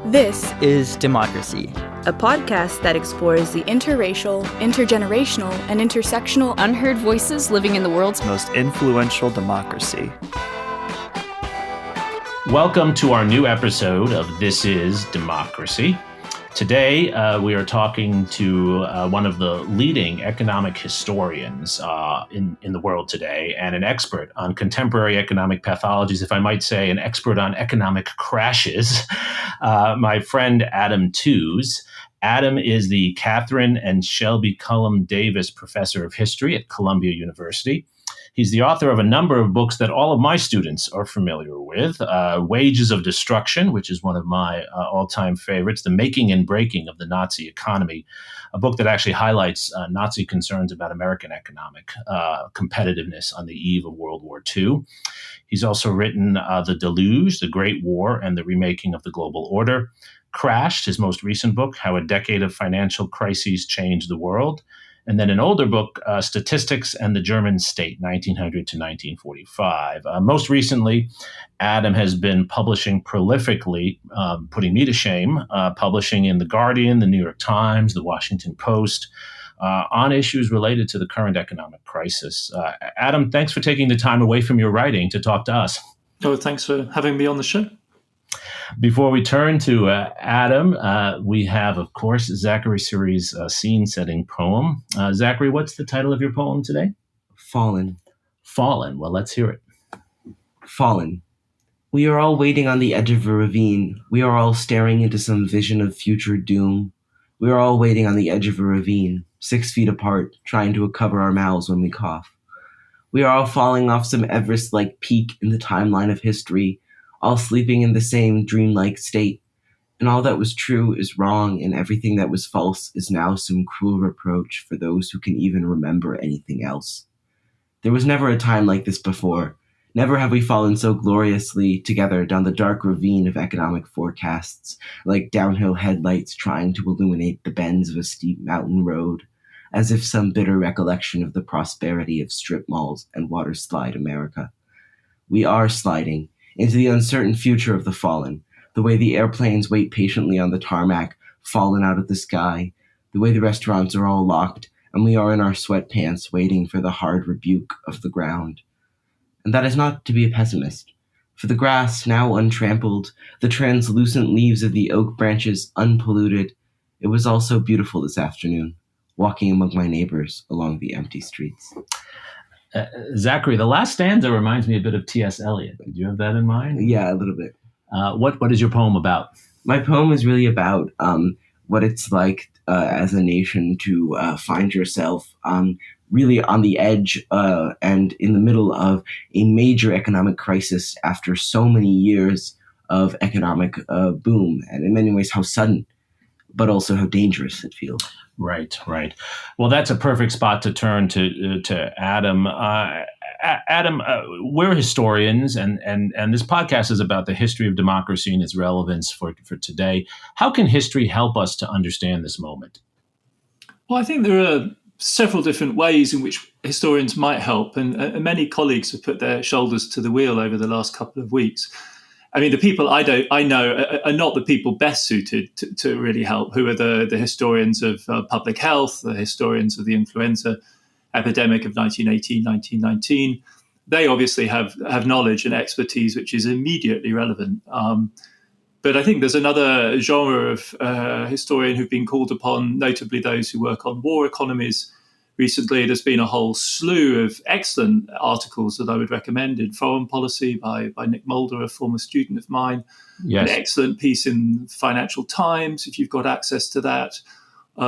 This is Democracy, a podcast that explores the interracial, intergenerational, and intersectional unheard voices living in the world's most influential democracy. Welcome to our new episode of This is Democracy. Today, we are talking to one of the leading economic historians in the world today, and an expert on contemporary economic pathologies, if I might say, an expert on economic crashes, my friend Adam Tooze. Adam is the Catherine and Shelby Cullum Davis Professor of History at Columbia University. He's the author of a number of books that all of my students are familiar with. Wages of Destruction, which is one of my all-time favorites, The Making and Breaking of the Nazi Economy, a book that actually highlights Nazi concerns about American economic competitiveness on the eve of World War II. He's also written The Deluge, The Great War, and the Remaking of the Global Order. Crashed, his most recent book, How a Decade of Financial Crises Changed the World. And then an older book, Statistics and the German State, 1900 to 1945. Most recently, Adam has been publishing prolifically, putting me to shame, publishing in The Guardian, The New York Times, The Washington Post, on issues related to the current economic crisis. Adam, thanks for taking the time away from your writing to talk to us. Oh, thanks for having me on the show. Before we turn to Adam, we have, of course, Zachary Suri's scene-setting poem. Zachary, what's the title of your poem today? Fallen. Fallen. Well, let's hear it. Fallen. We are all waiting on the edge of a ravine. We are all staring into some vision of future doom. We are all waiting on the edge of a ravine, 6 feet apart, trying to cover our mouths when we cough. We are all falling off some Everest-like peak in the timeline of history, all sleeping in the same dreamlike state, and all that was true is wrong, and everything that was false is now some cruel reproach for those who can even remember anything else. There was never a time like this before. Never have we fallen so gloriously together down the dark ravine of economic forecasts, like downhill headlights trying to illuminate the bends of a steep mountain road, as if some bitter recollection of the prosperity of strip malls and water slide America. We are sliding into the uncertain future of the fallen, the way the airplanes wait patiently on the tarmac, fallen out of the sky, the way the restaurants are all locked, and we are in our sweatpants waiting for the hard rebuke of the ground. And that is not to be a pessimist, for the grass now untrampled, the translucent leaves of the oak branches unpolluted, it was also beautiful this afternoon, walking among my neighbors along the empty streets. Zachary, the last stanza reminds me a bit of T.S. Eliot. Did you have that in mind? Yeah, a little bit. What is your poem about? My poem is really about what it's like as a nation to find yourself really on the edge and in the middle of a major economic crisis after so many years of economic boom, and in many ways how sudden, but also how dangerous it feels. Right. Well, that's a perfect spot to turn to Adam. Adam, we're historians, and this podcast is about the history of democracy and its relevance for today. How can history help us to understand this moment? Well, I think there are several different ways in which historians might help, and many colleagues have put their shoulders to the wheel over the last couple of weeks. I mean, the people I know are not the people best suited to really help, who are the historians of public health, the historians of the influenza epidemic of 1918, 1919. They obviously have knowledge and expertise which is immediately relevant. But I think there's another genre of historian who've been called upon, notably those who work on war economies. Recently, there's been a whole slew of excellent articles that I would recommend in Foreign Policy by Nick Mulder, a former student of mine. Yes. An excellent piece in Financial Times, if you've got access to that,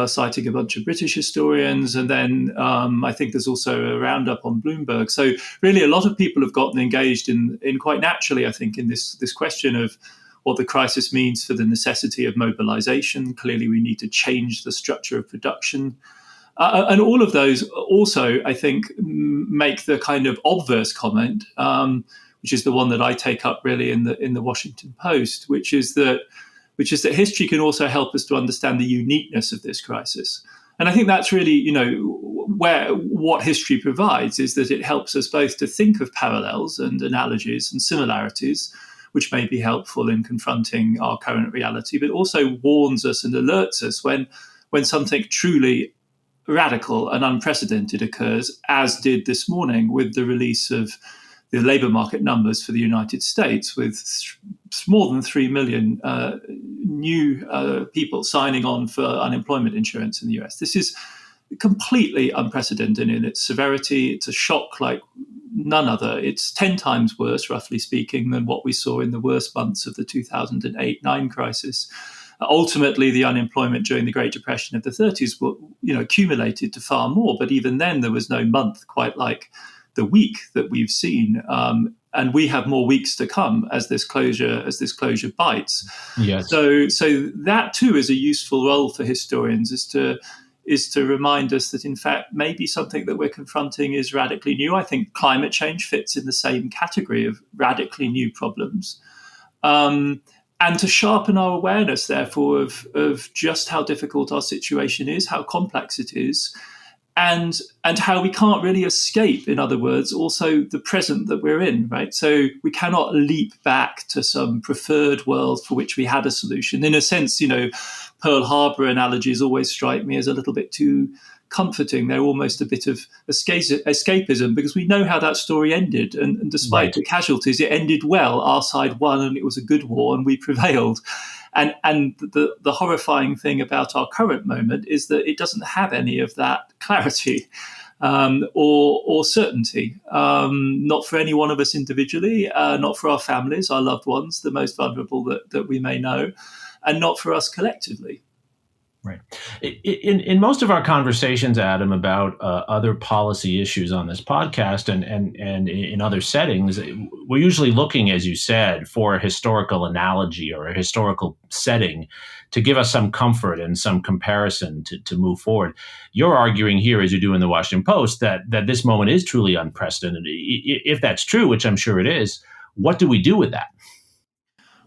citing a bunch of British historians. And then I think there's also a roundup on Bloomberg. So really, a lot of people have gotten engaged in quite naturally, I think, in this question of what the crisis means for the necessity of mobilization. Clearly, we need to change the structure of production. And all of those also, I think, make the kind of obverse comment, which is the one that I take up really in the Washington Post, which is that history can also help us to understand the uniqueness of this crisis. And I think that's really, what history provides is that it helps us both to think of parallels and analogies and similarities which may be helpful in confronting our current reality, but also warns us and alerts us when something truly radical and unprecedented occurs, as did this morning with the release of the labour market numbers for the United States, with more than 3 million new people signing on for unemployment insurance in the US. This is completely unprecedented in its severity. It's a shock like none other. It's 10 times worse, roughly speaking, than what we saw in the worst months of the 2008-9 crisis. Ultimately, the unemployment during the Great Depression of the 30s accumulated to far more. But even then, there was no month quite like the week that we've seen. And we have more weeks to come as this closure bites. Yes. So that too is a useful role for historians, is to remind us that, in fact, maybe something that we're confronting is radically new. I think climate change fits in the same category of radically new problems. And to sharpen our awareness, therefore, of just how difficult our situation is, how complex it is, and how we can't really escape, in other words, also the present that we're in, right? So we cannot leap back to some preferred world for which we had a solution. In a sense, Pearl Harbor analogies always strike me as a little bit too comforting. They're almost a bit of escapism, because we know how that story ended. And despite the casualties, it ended well. Our side won, and it was a good war, and we prevailed. And the horrifying thing about our current moment is that it doesn't have any of that clarity or certainty. Not for any one of us individually, not for our families, our loved ones, the most vulnerable that we may know, and not for us collectively. Right. In most of our conversations, Adam, about other policy issues on this podcast and in other settings, we're usually looking, as you said, for a historical analogy or a historical setting to give us some comfort and some comparison to move forward. You're arguing here, as you do in the Washington Post, that this moment is truly unprecedented. If that's true, which I'm sure it is, what do we do with that?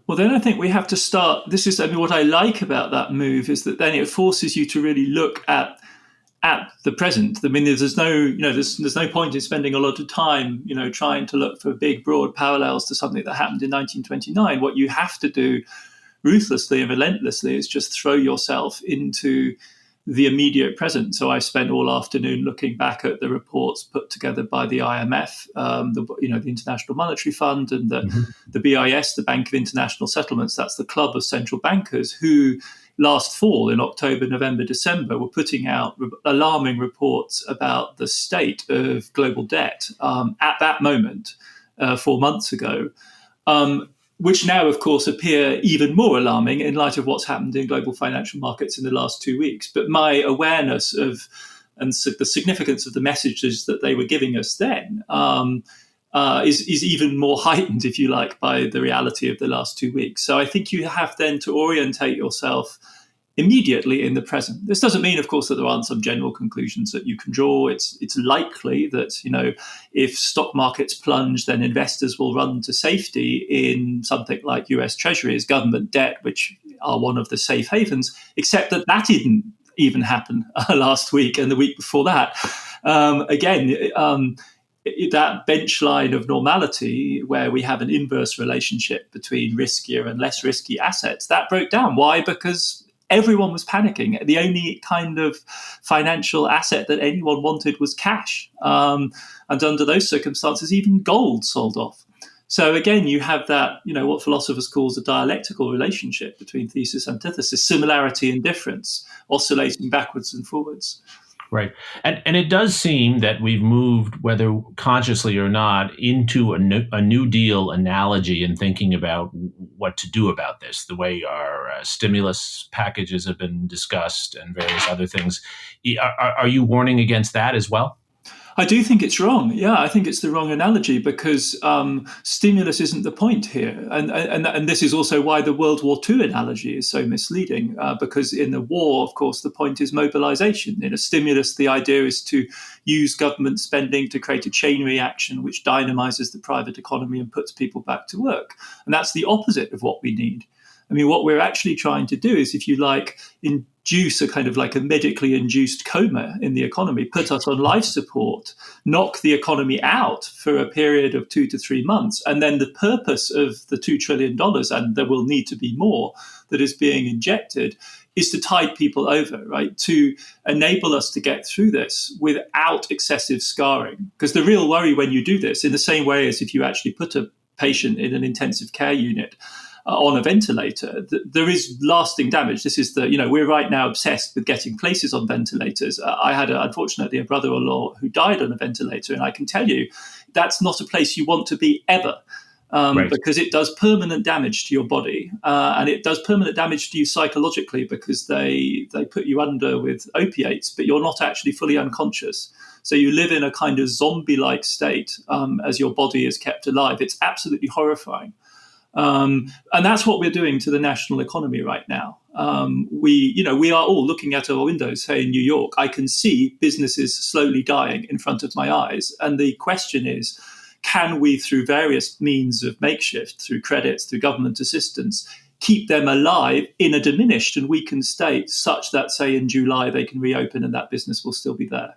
Well, then I think we have to start. What I like about that move is that then it forces you to really look at the present. I mean, there's no point in spending a lot of time, trying to look for big, broad parallels to something that happened in 1929. What you have to do ruthlessly and relentlessly is just throw yourself into the immediate present. So I spent all afternoon looking back at the reports put together by the IMF, the International Monetary Fund, and the BIS, the Bank of International Settlements. That's the club of central bankers who last fall, in October, November, December, were putting out alarming reports about the state of global debt at that moment 4 months ago. Which now, of course, appear even more alarming in light of what's happened in global financial markets in the last 2 weeks. But my awareness of the significance of the messages that they were giving us then is even more heightened, if you like, by the reality of the last 2 weeks. So I think you have then to orientate yourself immediately in the present. This doesn't mean, of course, that there aren't some general conclusions that you can draw. It's likely that, if stock markets plunge, then investors will run to safety in something like US Treasuries, government debt, which are one of the safe havens, except that didn't even happen last week and the week before that. That bench line of normality, where we have an inverse relationship between riskier and less risky assets, that broke down. Why? Because everyone was panicking. The only kind of financial asset that anyone wanted was cash. And under those circumstances, even gold sold off. So again, you have that, what philosophers call a dialectical relationship between thesis and antithesis, similarity and difference, oscillating backwards and forwards. Right. And it does seem that we've moved, whether consciously or not, into a New Deal analogy in thinking about what to do about this, the way our stimulus packages have been discussed and various other things. Are you warning against that as well? I do think it's wrong. Yeah, I think it's the wrong analogy, because stimulus isn't the point here. And this is also why the World War II analogy is so misleading, because in the war, of course, the point is mobilization. In a stimulus, the idea is to use government spending to create a chain reaction which dynamizes the private economy and puts people back to work. And that's the opposite of what we need. I mean, what we're actually trying to do is, if you like, induce a kind of like a medically induced coma in the economy, put us on life support, knock the economy out for a period of 2 to 3 months. And then the purpose of the $2 trillion, and there will need to be more that is being injected, is to tide people over, right? To enable us to get through this without excessive scarring. Because the real worry when you do this, in the same way as if you actually put a patient in an intensive care unit on a ventilator, there is lasting damage. This is we're right now obsessed with getting places on ventilators. I had, unfortunately, a brother-in-law who died on a ventilator, and I can tell you that's not a place you want to be ever. Right. Because it does permanent damage to your body, and it does permanent damage to you psychologically, because they put you under with opiates, but you're not actually fully unconscious. So you live in a kind of zombie-like state as your body is kept alive. It's absolutely horrifying. And that's what we're doing to the national economy right now. We are all looking at our windows, say in New York. I can see businesses slowly dying in front of my eyes. And the question is, can we, through various means of makeshift, through credits, through government assistance, keep them alive in a diminished and weakened state such that, say, in July, they can reopen and that business will still be there?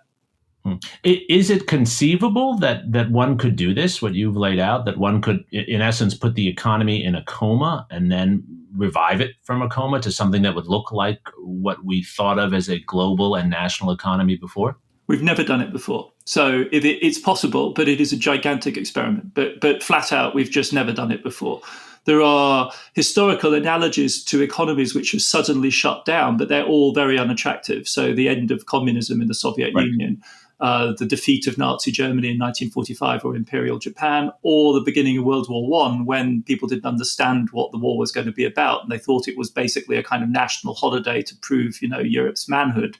Is it conceivable that one could do this, what you've laid out, that one could, in essence, put the economy in a coma and then revive it from a coma to something that would look like what we thought of as a global and national economy before? We've never done it before. So it's possible, but it is a gigantic experiment. But flat out, we've just never done it before. There are historical analogies to economies which have suddenly shut down, but they're all very unattractive. So the end of communism in the Soviet Union, the defeat of Nazi Germany in 1945 or Imperial Japan, or the beginning of World War I, when people didn't understand what the war was going to be about. And they thought it was basically a kind of national holiday to prove, Europe's manhood.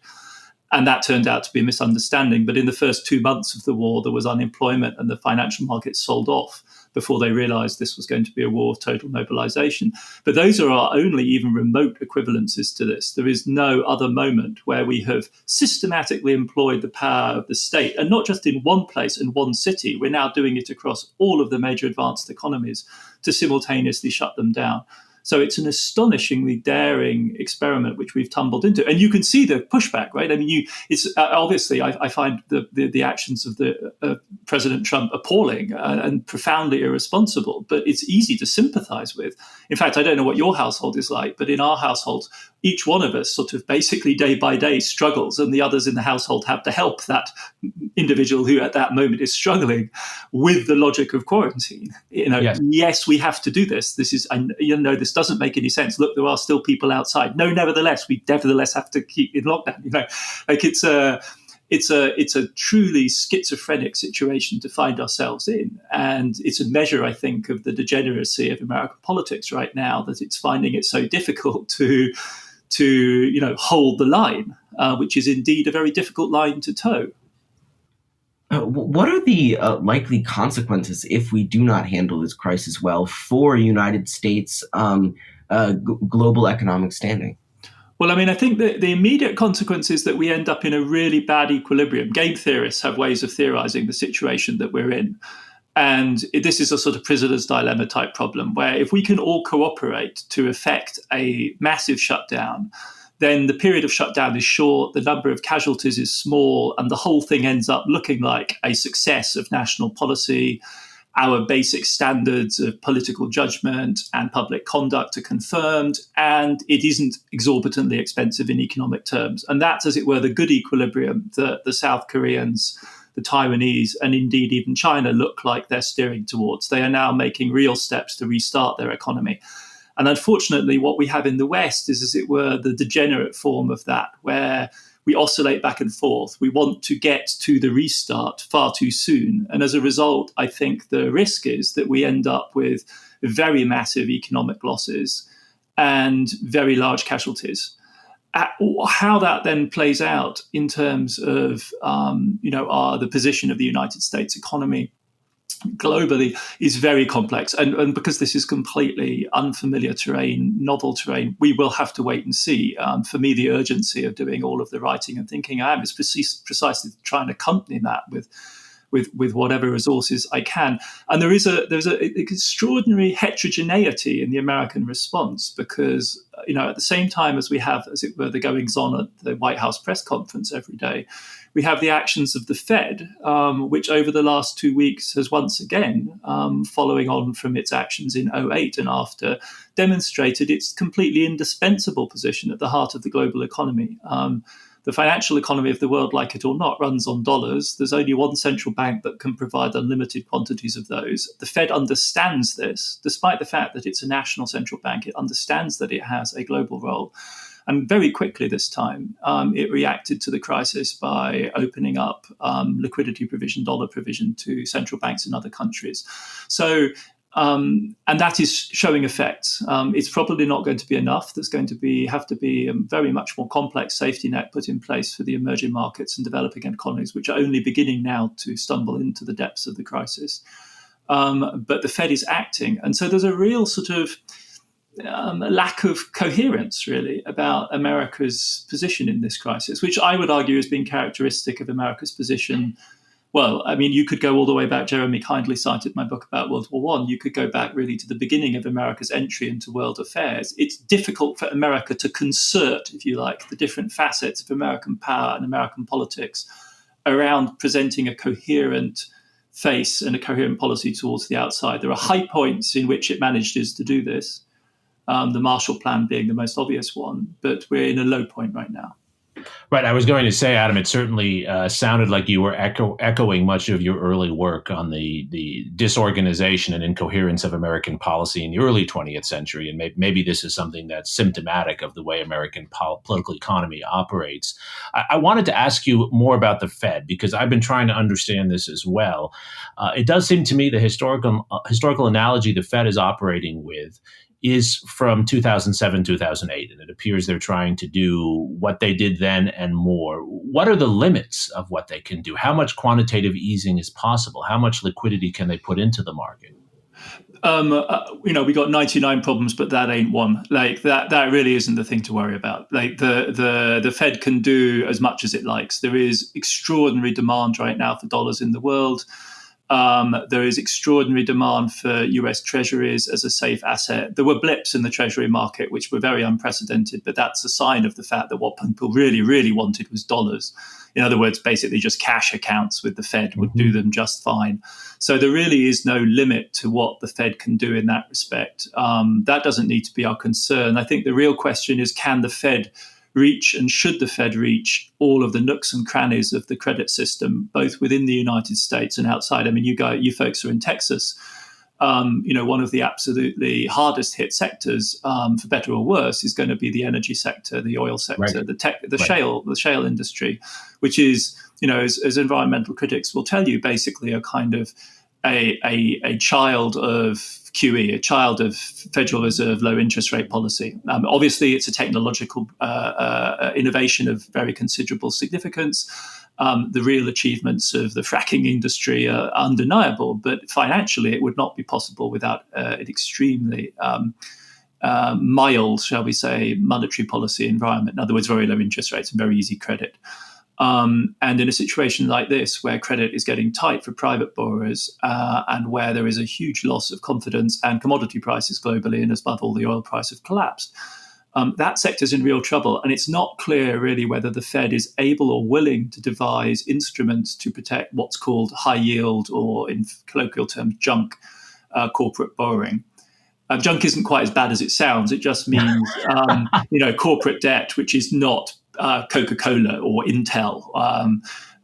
And that turned out to be a misunderstanding. But in the first 2 months of the war, there was unemployment and the financial markets sold off before they realized this was going to be a war of total mobilization. But those are our only even remote equivalences to this. There is no other moment where we have systematically employed the power of the state, and not just in one place and one city. We're now doing it across all of the major advanced economies to simultaneously shut them down. So it's an astonishingly daring experiment which we've tumbled into, and you can see the pushback, right? I mean, it's obviously I find the actions of President Trump appalling and profoundly irresponsible, but it's easy to sympathize with. In fact, I don't know what your household is like, but in our household, each one of us sort of basically day by day struggles, and the others in the household have to help that individual who at that moment is struggling with the logic of quarantine. Yes, we have to do this. This is, this doesn't make any sense. Look, there are still people outside. No, nevertheless, we nevertheless have to keep in lockdown. It's a truly schizophrenic situation to find ourselves in. And it's a measure, I think, of the degeneracy of American politics right now, that it's finding it so difficult to hold the line, which is indeed a very difficult line to toe. What are the likely consequences if we do not handle this crisis well for United States global economic standing? Well, I mean, I think that the immediate consequence is that we end up in a really bad equilibrium. Game theorists have ways of theorizing the situation that we're in. And this is a sort of prisoner's dilemma type problem, where if we can all cooperate to effect a massive shutdown, then the period of shutdown is short, the number of casualties is small, and the whole thing ends up looking like a success of national policy. Our basic standards of political judgment and public conduct are confirmed, and it isn't exorbitantly expensive in economic terms. And that's, as it were, the good equilibrium that the South Koreans, the Taiwanese, and indeed even China look like they're steering towards. They are now making real steps to restart their economy. And unfortunately, what we have in the West is, as it were, the degenerate form of that, where we oscillate back and forth. We want to get to the restart far too soon. And as a result, I think the risk is that we end up with very massive economic losses and very large casualties. How that then plays out in terms of the position of the United States economy globally is very complex. And because this is completely unfamiliar terrain, novel terrain, we will have to wait and see. For me, the urgency of doing all of the writing and thinking I am is precisely to try and accompany that with whatever resources I can. And there's an extraordinary heterogeneity in the American response because, at the same time as we have, as it were, the goings on at the White House press conference every day, we have the actions of the Fed, which over the last 2 weeks has once again, following on from its actions in 2008 and after, demonstrated its completely indispensable position at the heart of the global economy. The financial economy of the world, like it or not, runs on dollars. There's only one central bank that can provide unlimited quantities of those. The Fed understands this, despite the fact that it's a national central bank. It understands that it has a global role. And very quickly this time, it reacted to the crisis by opening up liquidity provision, dollar provision to central banks in other countries. So, and that is showing effects. It's probably not going to be enough. There's going to have to be a very much more complex safety net put in place for the emerging markets and developing economies, which are only beginning now to stumble into the depths of the crisis. But the Fed is acting. And so there's a real sort of lack of coherence, really, about America's position in this crisis, which I would argue has been characteristic of America's position. Well, I mean, you could go all the way back. Jeremi kindly cited my book about World War I. You could go back really to the beginning of America's entry into world affairs. It's difficult for America to concert, if you like, the different facets of American power and American politics around presenting a coherent face and a coherent policy towards the outside. There are high points in which it manages to do this, the Marshall Plan being the most obvious one, but we're in a low point right now. Right. I was going to say, Adam, it certainly sounded like you were echoing much of your early work on the disorganization and incoherence of American policy in the early 20th century. And maybe this is something that's symptomatic of the way American political economy operates. I wanted to ask you more about the Fed, because I've been trying to understand this as well. It does seem to me the historical analogy the Fed is operating with is from 2007, 2008, and it appears they're trying to do what they did then and more. What are the limits of what they can do? How much quantitative easing is possible? How much liquidity can they put into the market? We got 99 problems, but that ain't one. Like that really isn't the thing to worry about. Like the Fed can do as much as it likes. There is extraordinary demand right now for dollars in the world. There is extraordinary demand for US treasuries as a safe asset. There were blips in the treasury market, which were very unprecedented, but that's a sign of the fact that what people really, really wanted was dollars. In other words, basically just cash accounts with the Fed would do them just fine. So there really is no limit to what the Fed can do in that respect. That doesn't need to be our concern. I think the real question is, can the Fed reach, and should the Fed reach, all of the nooks and crannies of the credit system, both within the United States and outside? I mean, you folks are in Texas. One of the absolutely hardest hit sectors, for better or worse, is going to be the energy sector, the oil sector, the shale industry, which is, as environmental critics will tell you, basically a kind of a child of QE, a child of Federal Reserve low interest rate policy. Obviously, it's a technological innovation of very considerable significance. The real achievements of the fracking industry are undeniable, but financially, it would not be possible without an extremely mild, shall we say, monetary policy environment. In other words, very low interest rates and very easy credit. And in a situation like this, where credit is getting tight for private borrowers and where there is a huge loss of confidence and commodity prices globally, and above all, the oil price have collapsed, that sector is in real trouble. And it's not clear really whether the Fed is able or willing to devise instruments to protect what's called high yield, or in colloquial terms, junk corporate borrowing. Junk isn't quite as bad as it sounds. It just means, corporate debt, which is not Coca-Cola or Intel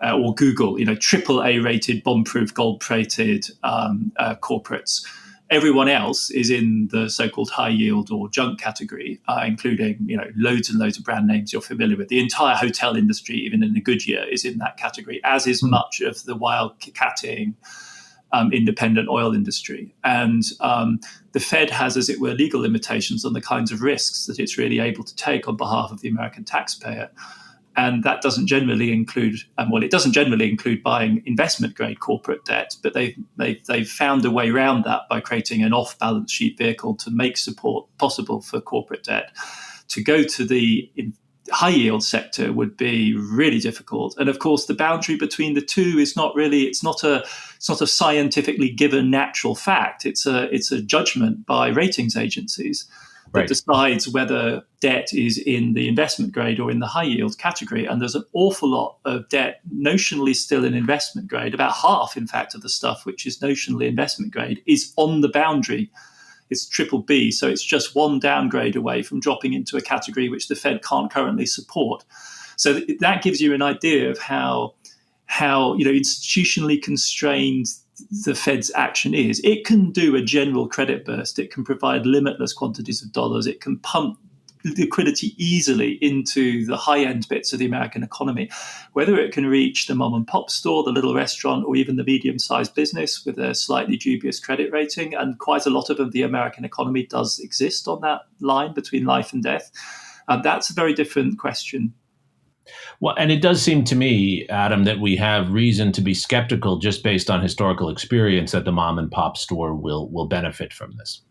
or Google, AAA rated, bomb-proof, gold-plated corporates. Everyone else is in the so-called high yield or junk category, including loads and loads of brand names you're familiar with. The entire hotel industry, even in a good year, is in that category, as is much of the wildcatting independent oil industry. And the Fed has, as it were, legal limitations on the kinds of risks that it's really able to take on behalf of the American taxpayer. And that doesn't generally include, it doesn't generally include buying investment-grade corporate debt, but they've found a way around that by creating an off-balance sheet vehicle to make support possible for corporate debt to go to the high yield sector would be really difficult. And of course, the boundary between the two is not really, it's not a scientifically given natural fact. It's a judgment by ratings agencies that decides whether debt is in the investment grade or in the high yield category. And there's an awful lot of debt notionally still in investment grade. About half, in fact, of the stuff which is notionally investment grade is on the boundary. It's triple B, so it's just one downgrade away from dropping into a category which the Fed can't currently support. So that gives you an idea of how institutionally constrained the Fed's action is. It can do a general credit burst. It can provide limitless quantities of dollars. It can pump liquidity easily into the high-end bits of the American economy. Whether it can reach the mom and pop store, the little restaurant, or even the medium-sized business with a slightly dubious credit rating, and quite a lot of the American economy does exist on that line between life and death, that's a very different question. Well, and it does seem to me, Adam, that we have reason to be skeptical just based on historical experience that the mom and pop store will benefit from this.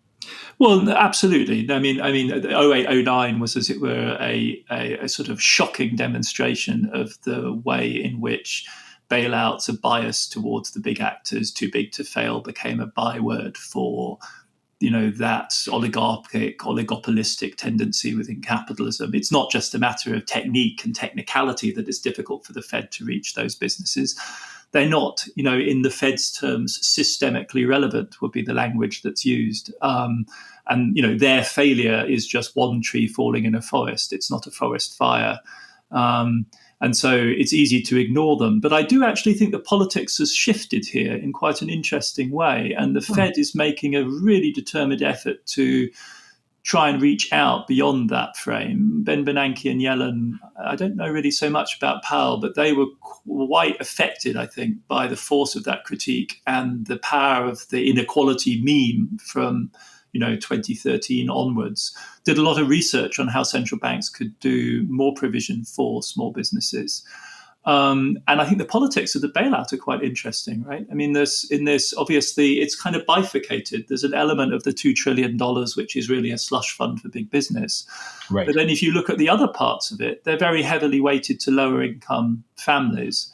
Well, absolutely. I mean, 0809 was, as it were, a sort of shocking demonstration of the way in which bailouts are biased towards the big actors. Too big to fail became a byword for that oligopolistic tendency within capitalism. It's not just a matter of technique and technicality that it's difficult for the Fed to reach those businesses. They're not, in the Fed's terms, systemically relevant would be the language that's used. And their failure is just one tree falling in a forest. It's not a forest fire. And so it's easy to ignore them. But I do actually think that politics has shifted here in quite an interesting way. And the Fed is making a really determined effort to try and reach out beyond that frame. Ben Bernanke and Yellen, I don't know really so much about Powell, but they were quite affected, I think, by the force of that critique and the power of the inequality meme from 2013 onwards. Did a lot of research on how central banks could do more provision for small businesses. And I think the politics of the bailout are quite interesting, right? I mean, obviously, it's kind of bifurcated. There's an element of the $2 trillion, which is really a slush fund for big business. Right. But then if you look at the other parts of it, they're very heavily weighted to lower income families,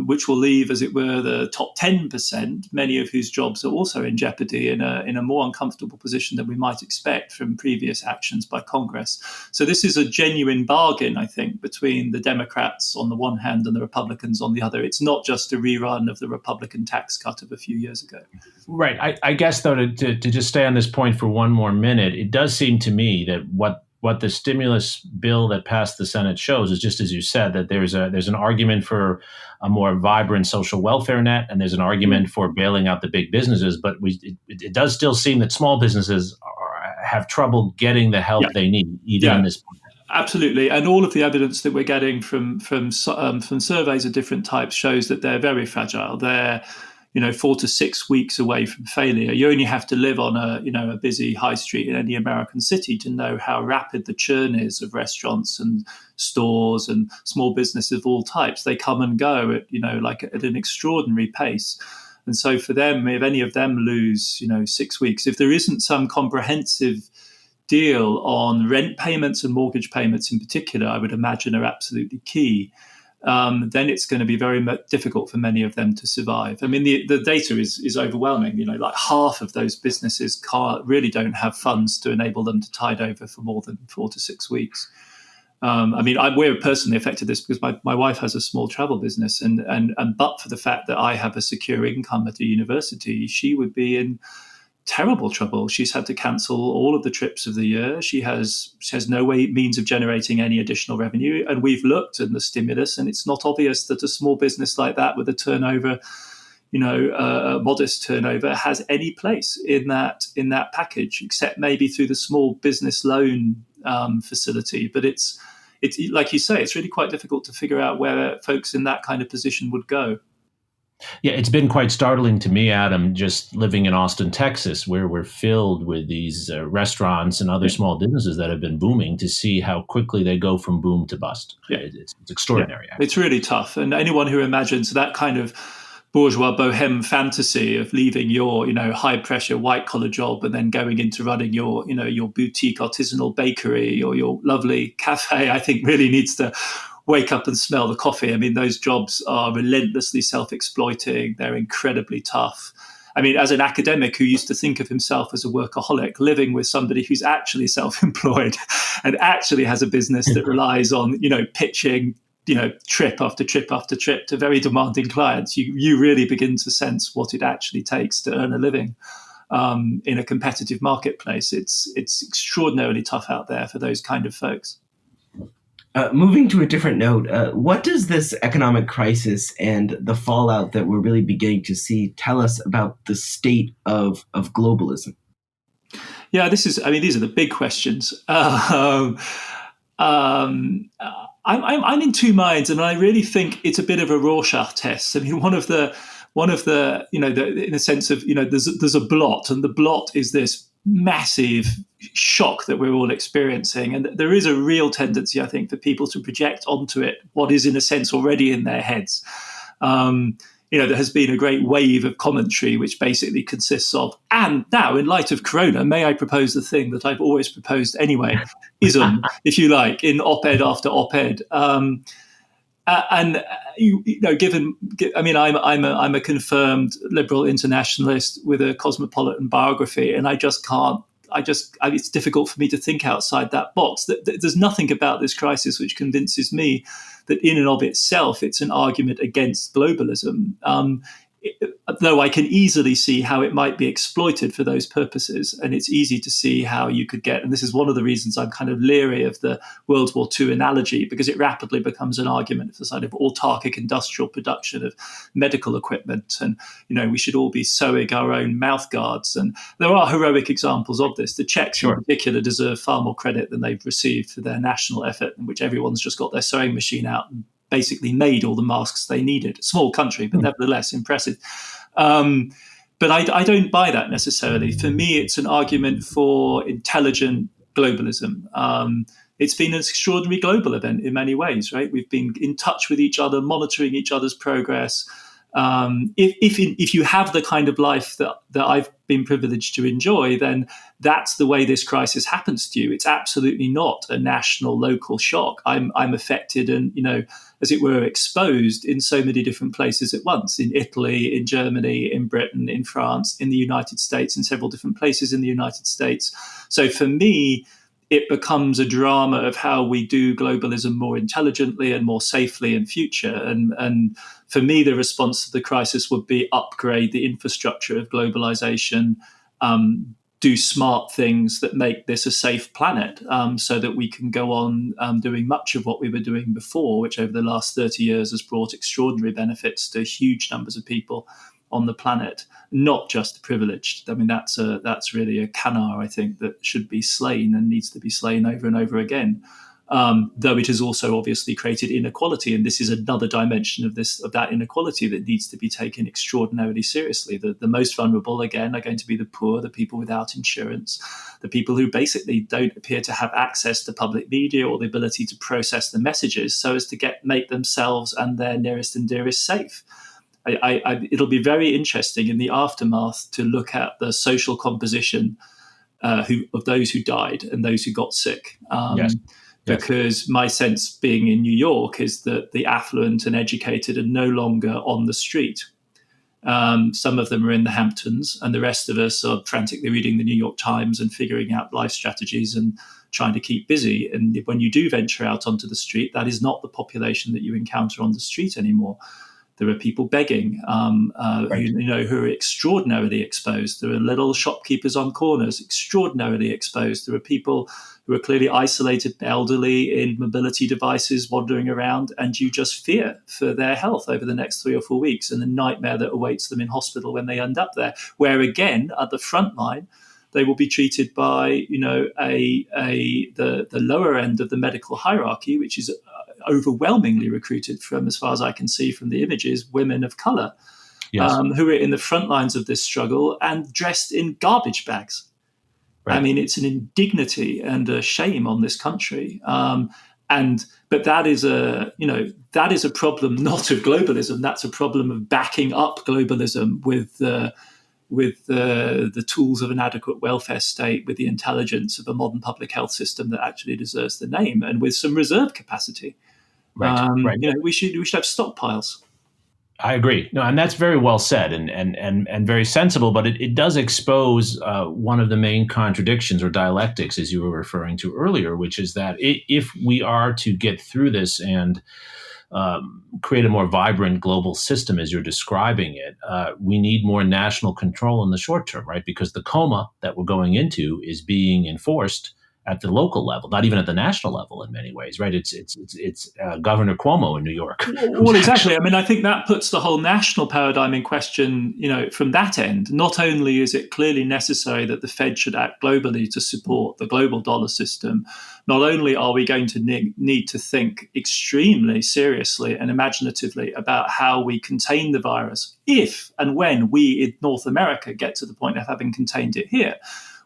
which will leave, as it were, the top 10%, many of whose jobs are also in jeopardy in a more uncomfortable position than we might expect from previous actions by Congress. So this is a genuine bargain, I think, between the Democrats on the one hand and the Republicans on the other. It's not just a rerun of the Republican tax cut of a few years ago. Right. I guess, though, to just stay on this point for one more minute, it does seem to me that what the stimulus bill that passed the Senate shows is, just as you said, that there's an argument for a more vibrant social welfare net, and there's an argument for bailing out the big businesses. But it does still seem that small businesses have trouble getting the help they need, even in this point. Absolutely, and all of the evidence that we're getting from surveys of different types shows that they're very fragile. They're 4 to 6 weeks away from failure. You only have to live on a busy high street in any American city to know how rapid the churn is of restaurants and stores and small businesses of all types. They come and go at an extraordinary pace. And so for them, if any of them lose 6 weeks, if there isn't some comprehensive deal on rent payments and mortgage payments in particular, I would imagine are absolutely key. Then it's going to be very difficult for many of them to survive. I mean, the data is overwhelming. Like half of those businesses really don't have funds to enable them to tide over for more than 4 to 6 weeks. We're personally affected this because my wife has a small travel business, and but for the fact that I have a secure income at a university, she would be in terrible trouble. She's had to cancel all of the trips of the year. She has no means of generating any additional revenue. And we've looked at the stimulus, and it's not obvious that a small business like that with a turnover, a modest turnover, has any place in that package, except maybe through the small business loan facility. But it's like you say, it's really quite difficult to figure out where folks in that kind of position would go. Yeah, it's been quite startling to me, Adam, just living in Austin, Texas, where we're filled with these restaurants and other small businesses that have been booming, to see how quickly they go from boom to bust. Yeah. It's extraordinary. Yeah. It's really tough. And anyone who imagines that kind of bourgeois bohème fantasy of leaving your, high pressure white collar job and then going into running your, your boutique artisanal bakery or your lovely cafe, I think really needs to wake up and smell the coffee. I mean, those jobs are relentlessly self-exploiting. They're incredibly tough. I mean, as an academic who used to think of himself as a workaholic, living with somebody who's actually self-employed and actually has a business that relies on, pitching, trip after trip after trip to very demanding clients, you really begin to sense what it actually takes to earn a living in a competitive marketplace. It's extraordinarily tough out there for those kind of folks. Moving to a different note, what does this economic crisis and the fallout that we're really beginning to see tell us about the state of globalism? Yeah, these are the big questions. I'm in two minds, and I really think it's a bit of a Rorschach test. I mean, one of the in a sense of, there's a blot, and the blot is this massive shock that we're all experiencing. And there is a real tendency, I think, for people to project onto it what is in a sense already in their heads. There has been a great wave of commentary, which basically consists of, and now in light of Corona, may I propose the thing that I've always proposed anyway, ism, if you like, in op-ed after op-ed. I'm a confirmed liberal internationalist with a cosmopolitan biography, and it's difficult for me to think outside that box. There's nothing about this crisis which convinces me that in and of itself it's an argument against globalism. Though I can easily see how it might be exploited for those purposes. And it's easy to see how you could get, and this is one of the reasons I'm kind of leery of the World War II analogy, because it rapidly becomes an argument for sort of autarkic industrial production of medical equipment. And, we should all be sewing our own mouth guards. And there are heroic examples of this. The Czechs in particular deserve far more credit than they've received for their national effort, in which everyone's just got their sewing machine out and basically made all the masks they needed. Small country, but nevertheless impressive. But I don't buy that necessarily. For me, it's an argument for intelligent globalism. It's been an extraordinary global event in many ways, right? We've been in touch with each other, monitoring each other's progress. If you have the kind of life that I've been privileged to enjoy, then that's the way this crisis happens to you. It's absolutely not a national, local shock. I'm affected and, as it were, exposed in so many different places at once, in Italy, in Germany, in Britain, in France, in the United States, in several different places in the United States. So for me, it becomes a drama of how we do globalism more intelligently and more safely in future. And for me, the response to the crisis would be upgrade the infrastructure of globalization, do smart things that make this a safe planet, so that we can go on doing much of what we were doing before, which over the last 30 years has brought extraordinary benefits to huge numbers of people on the planet, not just the privileged. I mean, that's really a canard, I think, that should be slain and needs to be slain over and over again. Though it has also obviously created inequality, and this is another dimension of that inequality that needs to be taken extraordinarily seriously. The most vulnerable, again, are going to be the poor, the people without insurance, the people who basically don't appear to have access to public media or the ability to process the messages so as to make themselves and their nearest and dearest safe. It'll be very interesting in the aftermath to look at the social composition of those who died and those who got sick. Yes. Because my sense, being in New York, is that the affluent and educated are no longer on the street. Some of them are in the Hamptons, and the rest of us are frantically reading the New York Times and figuring out life strategies and trying to keep busy. And when you do venture out onto the street, that is not the population that you encounter on the street anymore. There are people begging, who are extraordinarily exposed. There are little shopkeepers on corners, extraordinarily exposed. There are people who are clearly isolated, elderly, in mobility devices, wandering around, and you just fear for their health over the next 3 or 4 weeks, and the nightmare that awaits them in hospital when they end up there. Where again, at the front line, they will be treated by, the lower end of the medical hierarchy, which is overwhelmingly recruited from, as far as I can see from the images, women of color, yes, who are in the front lines of this struggle and dressed in garbage bags. Right. I mean, it's an indignity and a shame on this country. But that is a problem not of globalism. That's a problem of backing up globalism with the tools of an adequate welfare state, with the intelligence of a modern public health system that actually deserves the name, and with some reserve capacity. Right. We should have stockpiles. I agree. No, and that's very well said and very sensible, but it does expose one of the main contradictions or dialectics, as you were referring to earlier, which is that if we are to get through this and create a more vibrant global system, as you're describing it, we need more national control in the short term, right? Because the coma that we're going into is being enforced at the local level, not even at the national level in many ways, right? It's Governor Cuomo in New York. Well, exactly. I mean, I think that puts the whole national paradigm in question, from that end. Not only is it clearly necessary that the Fed should act globally to support the global dollar system, not only are we going to need to think extremely seriously and imaginatively about how we contain the virus if and when we in North America get to the point of having contained it here,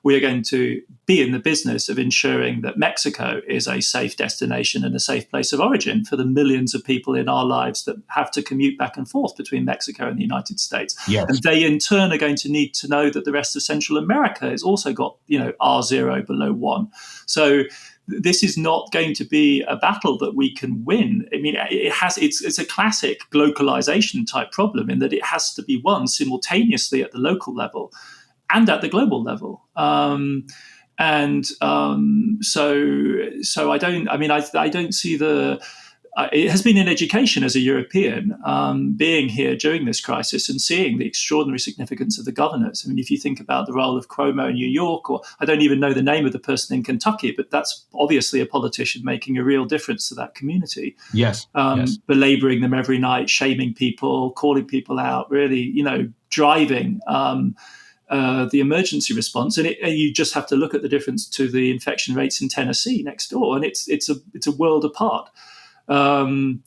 we are going to be in the business of ensuring that Mexico is a safe destination and a safe place of origin for the millions of people in our lives that have to commute back and forth between Mexico and the United States. Yes. And they in turn are going to need to know that the rest of Central America has also got, R0 below 1. So this is not going to be a battle that we can win. I mean, it's a classic globalization type problem in that it has to be won simultaneously at the local level and at the global level. So I don't see it has been an education as a European, being here during this crisis and seeing the extraordinary significance of the governors. I mean, if you think about the role of Cuomo in New York, or I don't even know the name of the person in Kentucky, but that's obviously a politician making a real difference to that community. Yes. Belaboring them every night, shaming people, calling people out, really, driving the emergency response, and you just have to look at the difference to the infection rates in Tennessee next door, and it's a world apart. Again,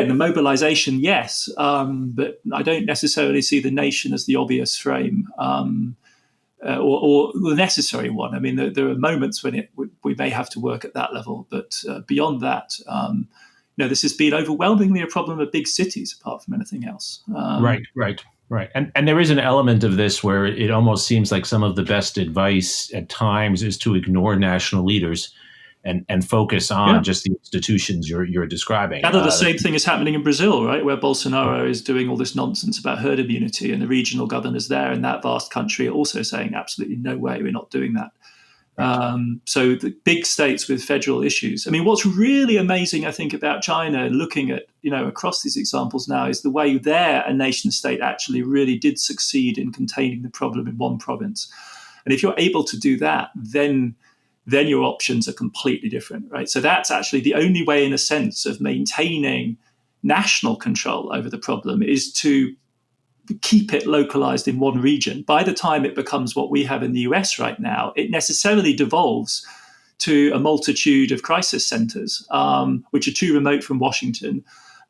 the mobilization, yes, but I don't necessarily see the nation as the obvious frame or the necessary one. I mean, there are moments when we may have to work at that level, but beyond that, this has been overwhelmingly a problem of big cities, apart from anything else. Right. And there is an element of this where it almost seems like some of the best advice at times is to ignore national leaders and focus on just the institutions you're describing. The same thing is happening in Brazil, right, where Bolsonaro is doing all this nonsense about herd immunity, and the regional governors there in that vast country are also saying absolutely no way, we're not doing that. So the big states with federal issues. I mean, what's really amazing, I think, about China, looking at, across these examples now, is the way a nation state actually really did succeed in containing the problem in one province. And if you're able to do that, then your options are completely different, right? So that's actually the only way, in a sense, of maintaining national control over the problem is to keep it localized in one region. By the time it becomes what we have in the US right now, it necessarily devolves to a multitude of crisis centers, which are too remote from Washington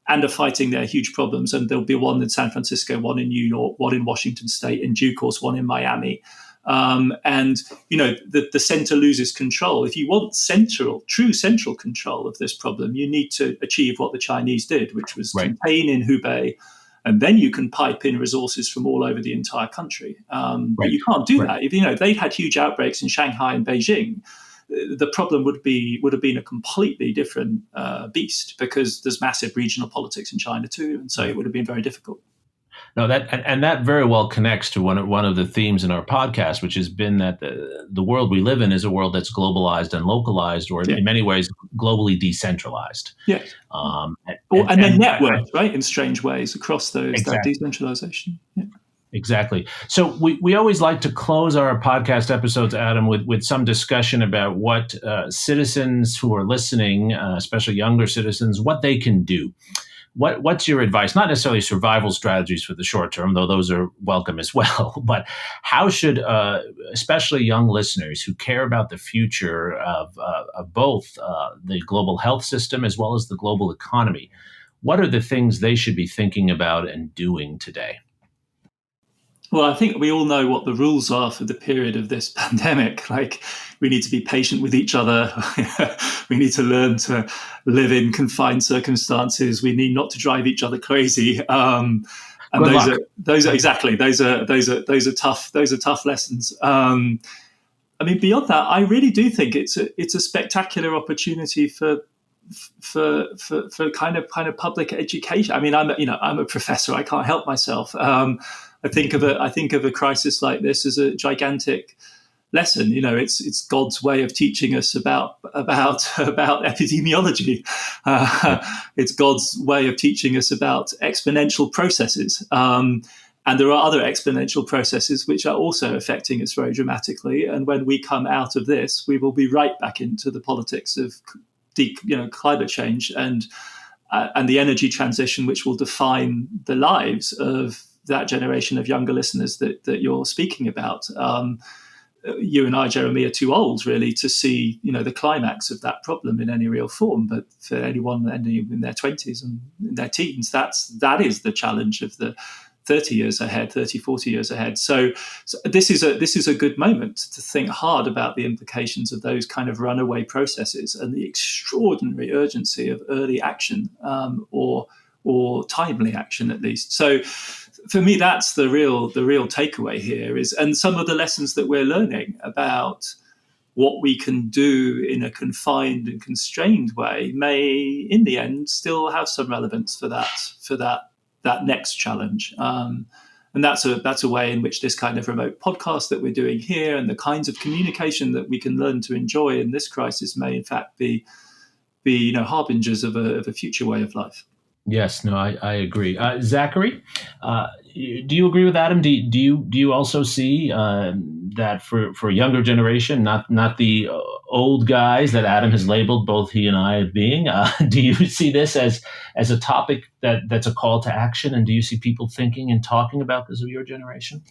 and are fighting their huge problems. And there'll be one in San Francisco, one in New York, one in Washington State, in due course, one in Miami. The center loses control. If you want true central control of this problem, you need to achieve what the Chinese did, which was contain in Hubei, and then you can pipe in resources from all over the entire country. But you can't do that. If they'd had huge outbreaks in Shanghai and Beijing, the problem would have been a completely different beast, because there's massive regional politics in China too, and so it would have been very difficult. No, that very well connects to one of the themes in our podcast, which has been that the world we live in is a world that's globalized and localized, or in many ways globally decentralized. Yes. And then networked, right, in strange ways across that decentralization. Yeah. Exactly. So we always like to close our podcast episodes, Adam, with some discussion about what citizens who are listening, especially younger citizens, what they can do. What's your advice? Not necessarily survival strategies for the short term, though those are welcome as well, but how should especially young listeners who care about the future of both the global health system as well as the global economy, what are the things they should be thinking about and doing today? Well, I think we all know what the rules are for the period of this pandemic. Like, we need to be patient with each other. We need to learn to live in confined circumstances. We need not to drive each other crazy. And those are tough lessons. I mean, beyond that, I really do think it's a spectacular opportunity for kind of public education. I mean, I'm a professor. I can't help myself. I think of a crisis like this as a gigantic lesson. It's God's way of teaching us about epidemiology. It's God's way of teaching us about exponential processes. And there are other exponential processes which are also affecting us very dramatically. And when we come out of this, we will be right back into the politics of climate change and the energy transition, which will define the lives of that generation of younger listeners that you're speaking about. You and I, Jeremi, are too old really to see the climax of that problem in any real form. But for anyone in their 20s and in their teens, that is the challenge of the 30 years ahead, 30, 40 years ahead. So this is a good moment to think hard about the implications of those kind of runaway processes and the extraordinary urgency of early action or timely action, at least. So for me, that's the real takeaway here and some of the lessons that we're learning about what we can do in a confined and constrained way may, in the end, still have some relevance for that next challenge. And that's a way in which this kind of remote podcast that we're doing here and the kinds of communication that we can learn to enjoy in this crisis may in fact be harbingers of a future way of life. Yes, no, I agree. Zachary, do you agree with Adam? Do you also see that for a younger generation, not the old guys that Adam has labeled both he and I as being, do you see this as a topic that's a call to action? And do you see people thinking and talking about this of your generation?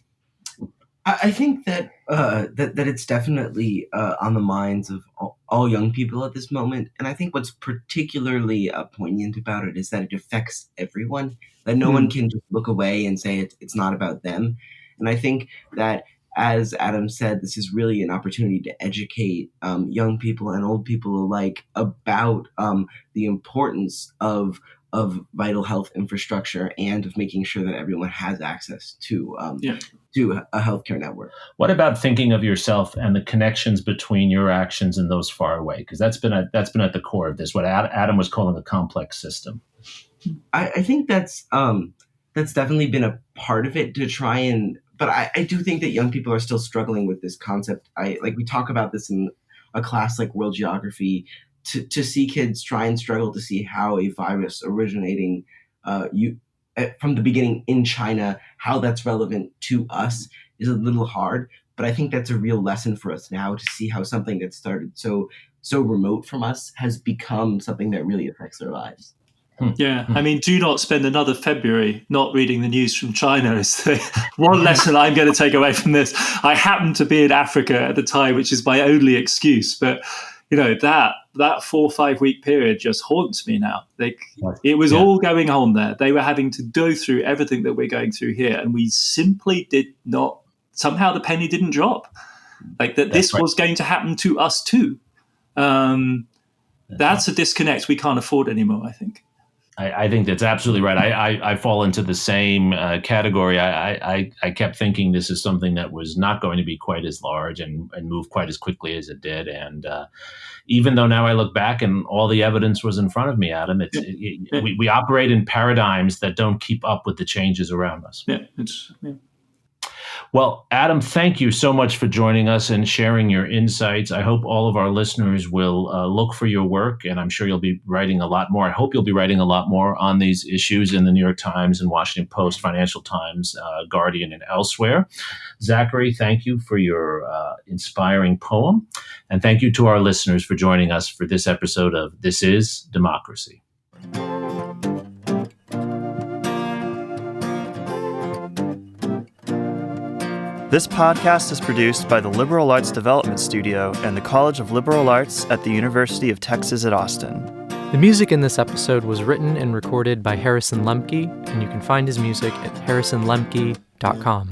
I think that it's definitely on the minds of all young people at this moment. And I think what's particularly poignant about it is that it affects everyone, that no one can just look away and say it's not about them. And I think that, as Adam said, this is really an opportunity to educate young people and old people alike about the importance of vital health infrastructure and of making sure that everyone has access to a healthcare network. What about thinking of yourself and the connections between your actions and those far away? Because that's been at the core of this, what Adam was calling a complex system. I think that's definitely been a part of it to try and. But I do think that young people are still struggling with this concept. We talk about this in a class like world geography. To see kids try and struggle to see how a virus originating from the beginning in China, how that's relevant to us is a little hard. But I think that's a real lesson for us now to see how something that started so remote from us has become something that really affects their lives. Yeah, I mean, do not spend another February not reading the news from China is the one lesson I'm going to take away from this. I happened to be in Africa at the time, which is my only excuse, but that 4 or 5 week period just haunts me now. It was all going on there. They were having to go through everything that we're going through here, and we simply did not. Somehow the penny didn't drop. This was going to happen to us too. That's a disconnect we can't afford anymore, I think. I think that's absolutely right. I fall into the same category. I kept thinking this is something that was not going to be quite as large and move quite as quickly as it did. And even though now I look back and all the evidence was in front of me, Adam, we operate in paradigms that don't keep up with the changes around us. Well, Adam, thank you so much for joining us and sharing your insights. I hope all of our listeners will look for your work, and I'm sure you'll be writing a lot more. I hope you'll be writing a lot more on these issues in the New York Times and Washington Post, Financial Times, Guardian, and elsewhere. Zachary, thank you for your inspiring poem, and thank you to our listeners for joining us for this episode of This Is Democracy. This podcast is produced by the Liberal Arts Development Studio and the College of Liberal Arts at the University of Texas at Austin. The music in this episode was written and recorded by Harrison Lemke, and you can find his music at harrisonlemke.com.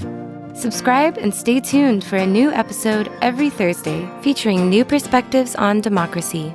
Subscribe and stay tuned for a new episode every Thursday featuring new perspectives on democracy.